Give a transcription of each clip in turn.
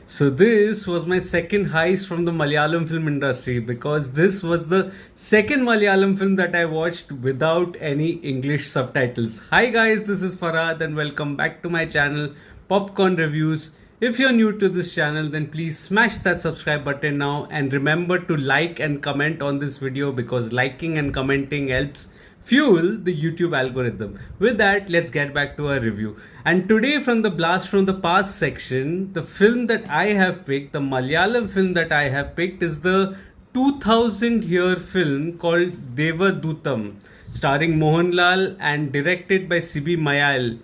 So this was my second heist from the Malayalam film industry because this was the second Malayalam film that I watched without any English subtitles. Hi guys, this is Farhad and welcome back to my channel Popcorn Reviews. If you're new to this channel, then please smash that subscribe button now and remember to like and comment on this video because liking and commenting helps fuel the YouTube algorithm. With that, let's get back to our review. And today, from the Blast from the Past section, the film that I have picked, the Malayalam film that I have picked, is the 2000 year film called Devadoothan, starring Mohanlal and directed by Sibi Malayil.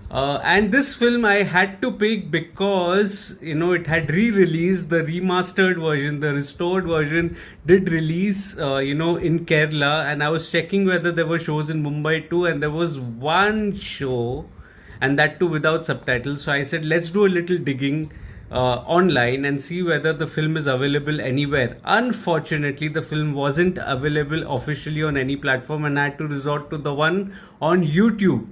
And this film I had to pick because it had re-released the remastered version, the restored version did release in Kerala, and I was checking whether there were shows in Mumbai too, and there was one show, and that too without subtitles. So I said let's do a little digging online and see whether the film is available anywhere. Unfortunately, the film wasn't available officially on any platform, and I had to resort to the one on YouTube.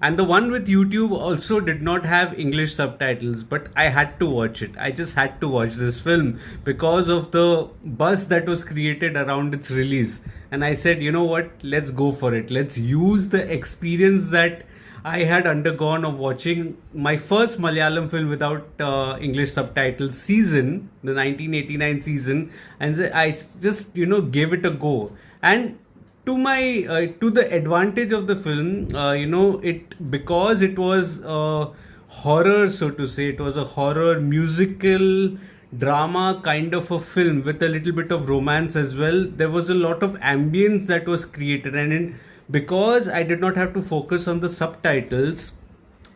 And the one with YouTube also did not have English subtitles, but I had to watch it. I just had to watch this film because of the buzz that was created around its release. And I said, you know what, let's go for it. Let's use the experience that I had undergone of watching my first Malayalam film without English subtitles season, the 1989 season, and I just, gave it a go. And to the advantage of the film, it because it was a horror, so to say, it was a horror musical drama kind of a film with a little bit of romance as well. There was a lot of ambience that was created, and because I did not have to focus on the subtitles,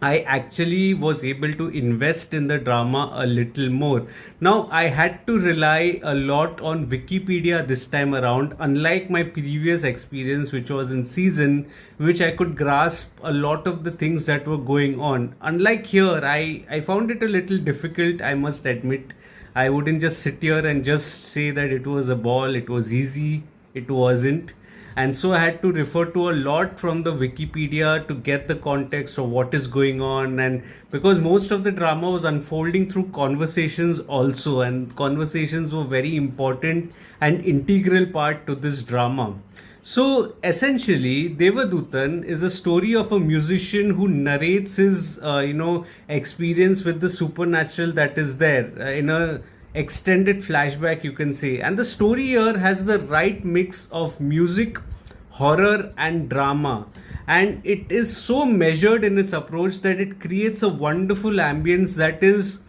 I actually was able to invest in the drama a little more. Now, I had to rely a lot on Wikipedia this time around, unlike my previous experience, which was in season, which I could grasp a lot of the things that were going on. Unlike here, I found it a little difficult, I must admit. I wouldn't just sit here and just say that it was a ball, it was easy. It wasn't. And so I had to refer to a lot from the Wikipedia to get the context of what is going on, and because most of the drama was unfolding through conversations also, and conversations were very important and integral part to this drama. So essentially, Devadoothan is a story of a musician who narrates his experience with the supernatural that is there in a extended flashback, you can say. And the story here has the right mix of music, horror and drama, and it is so measured in its approach that it creates a wonderful ambience that is,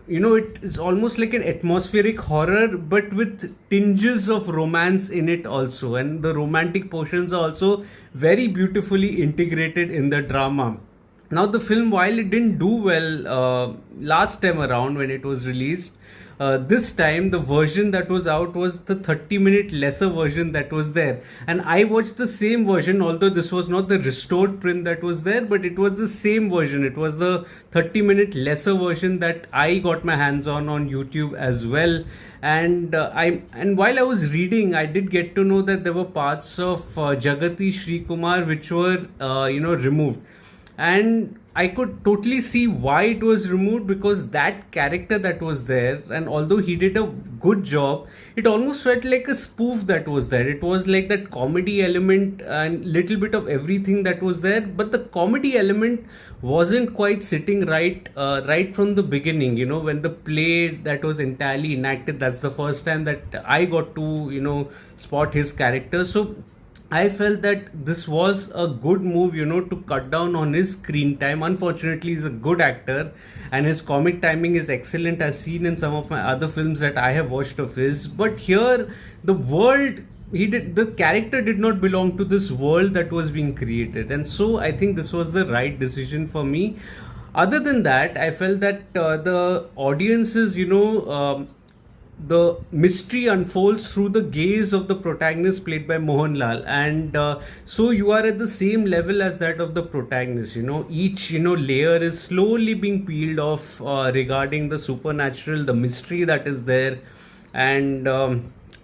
it is almost like an atmospheric horror but with tinges of romance in it also, and the romantic portions are also very beautifully integrated in the drama. Now, the film, while it didn't do well last time around when it was released, this time the version that was out was the 30-minute lesser version that was there. And I watched the same version, although this was not the restored print that was there, but it was the same version. It was the 30-minute lesser version that I got my hands on YouTube as well. And while I was reading, I did get to know that there were parts of Jagati Sri Kumar which were removed. And I could totally see why it was removed, because that character that was there, and although he did a good job, it almost felt like a spoof that was there. It was like that comedy element and little bit of everything that was there, but the comedy element wasn't quite sitting right from the beginning. When the play that was entirely enacted, that's the first time that I got to spot his character. So I felt that this was a good move, to cut down on his screen time. Unfortunately, he's a good actor and his comic timing is excellent, as seen in some of my other films that I have watched of his. But here, the character did not belong to this world that was being created. And so I think this was the right decision for me. Other than that, I felt that the audiences, the mystery unfolds through the gaze of the protagonist played by Mohanlal, and so you are at the same level as that of the protagonist. Each layer is slowly being peeled off regarding the supernatural, the mystery that is there, and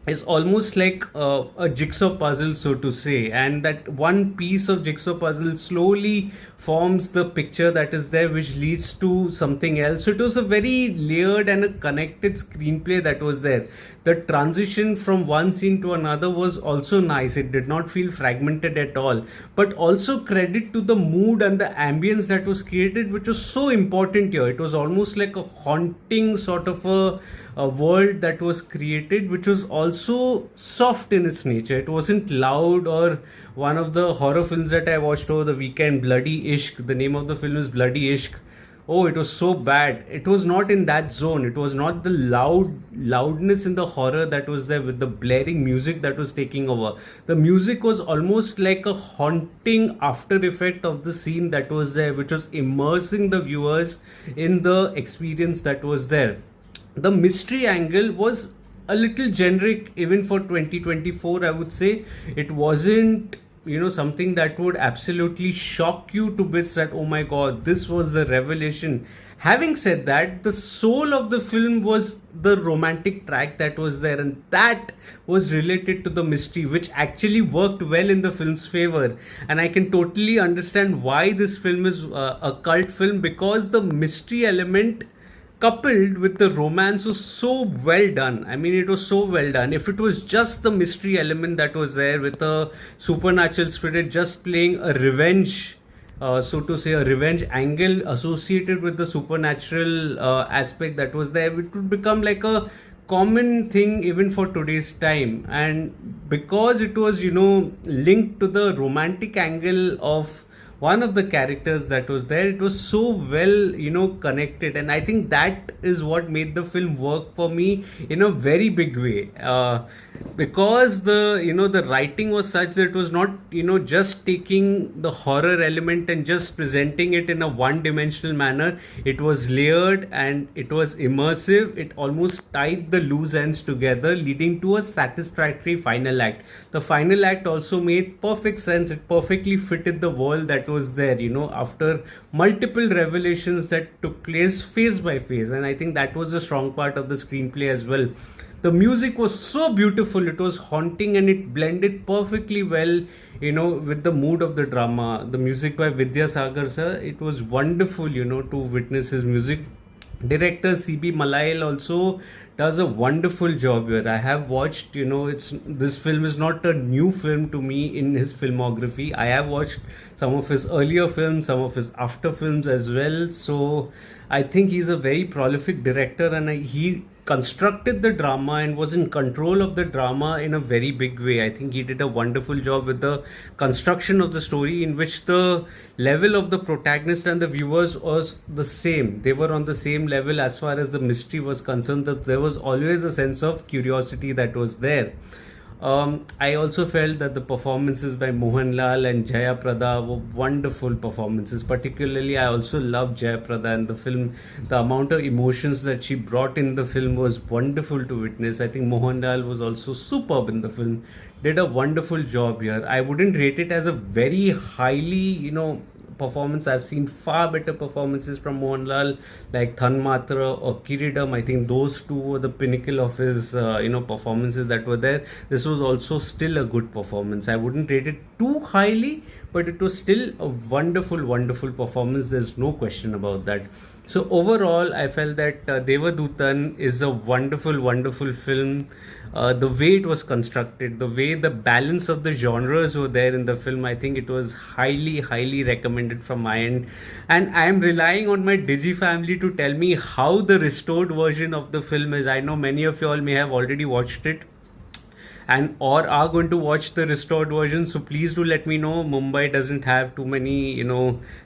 is almost like a jigsaw puzzle, so to say, and that one piece of jigsaw puzzle slowly forms the picture that is there, which leads to something else. So it was a very layered and a connected screenplay that was there. The transition from one scene to another was also nice. It did not feel fragmented at all. But also credit to the mood and the ambience that was created, which was so important here. It was almost like a haunting sort of a world that was created, which was also soft in its nature. It wasn't loud, or one of the horror films that I watched over the weekend, Bloody Ishq. The name of the film is Bloody Ishq. Oh, it was so bad. It was not in that zone. It was not the loudness in the horror that was there with the blaring music that was taking over. The music was almost like a haunting after effect of the scene that was there, which was immersing the viewers in the experience that was there. The mystery angle was a little generic even for 2024, I would say. It wasn't, something that would absolutely shock you to bits that, oh my god, this was the revelation. Having said that, the soul of the film was the romantic track that was there, and that was related to the mystery, which actually worked well in the film's favor. And I can totally understand why this film is a cult film, because the mystery element coupled with the romance was so well done. I mean, it was so well done. If it was just the mystery element that was there with a supernatural spirit just playing a revenge, so to say, a revenge angle associated with the supernatural aspect that was there, it would become like a common thing even for today's time. And because it was, linked to the romantic angle of one of the characters that was there, it was so well connected, and I think that is what made the film work for me in a very big way, because the writing was such that it was not just taking the horror element and just presenting it in a one dimensional manner. It was layered and it was immersive. It almost tied the loose ends together, leading to a satisfactory final act. The final act also made perfect sense. It perfectly fitted the world that was there, after multiple revelations that took place phase by phase. And I think that was a strong part of the screenplay as well. The music was so beautiful, it was haunting, and it blended perfectly well, with the mood of the drama. The music by Vidya Sagar sir, it was wonderful, to witness his music. Director CB Malayalam also does a wonderful job here. I have watched, this film is not a new film to me in his filmography. I have watched some of his earlier films, some of his after films as well. So I think he's a very prolific director, and he constructed the drama and was in control of the drama in a very big way. I think he did a wonderful job with the construction of the story, in which the level of the protagonist and the viewers was the same. They were on the same level as far as the mystery was concerned, that there was always a sense of curiosity that was there. I also felt that the performances by Mohanlal and Jaya Prada were wonderful performances. Particularly, I also loved Jaya Prada in the film. The amount of emotions that she brought in the film was wonderful to witness. I think Mohanlal was also superb in the film. Did a wonderful job here. I wouldn't rate it as a very highly, performance. I've seen far better performances from Mohanlal, like Thanmatra or Kiridam. I think those two were the pinnacle of his performances that were there. This was also still a good performance. I wouldn't rate it too highly, but it was still a wonderful performance. There's no question about that. So overall, I felt that Devadoothan is a wonderful film. The way it was constructed, the way the balance of the genres were there in the film, I think it was highly recommended from my end. And I am relying on my Digi family to tell me how the restored version of the film is. I know many of you all may have already watched it and or are going to watch the restored version, so please do let me know. Mumbai doesn't have too many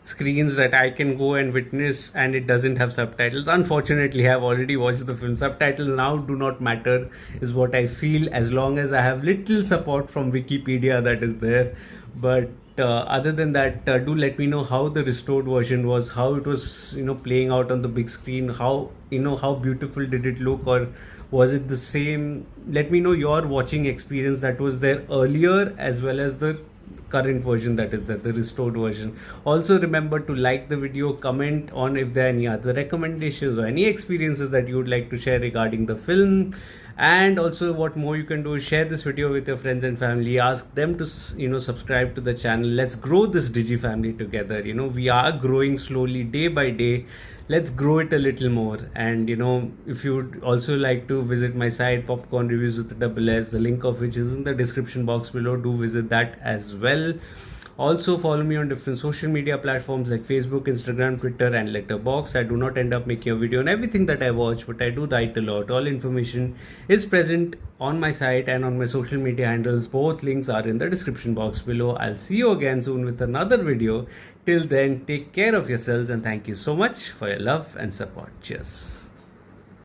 screens that I can go and witness, and it doesn't have subtitles. Unfortunately, I have already watched the film. Subtitles now do not matter, is what I feel, as long as I have little support from Wikipedia that is there. But other than that, do let me know how the restored version was, how it was playing out on the big screen, how how beautiful did it look, or was it the same? Let me know your watching experience that was there earlier, as well as the current version that is there, the restored version. Also remember to like the video, comment on if there are any other recommendations or any experiences that you would like to share regarding the film, And also, what more you can do is share this video with your friends and family, ask them to subscribe to the channel. Let's grow this Digi family together. We are growing slowly day by day. Let's grow it a little more. And if you would also like to visit my site, Popcorn Reviews with a double S, the link of which is in the description box below, do visit that as well. Also, follow me on different social media platforms like Facebook, Instagram, Twitter, and Letterboxd. I do not end up making a video on everything that I watch, but I do write a lot. All information is present on my site and on my social media handles. Both links are in the description box below. I'll see you again soon with another video. Till then, take care of yourselves and thank you so much for your love and support. Cheers.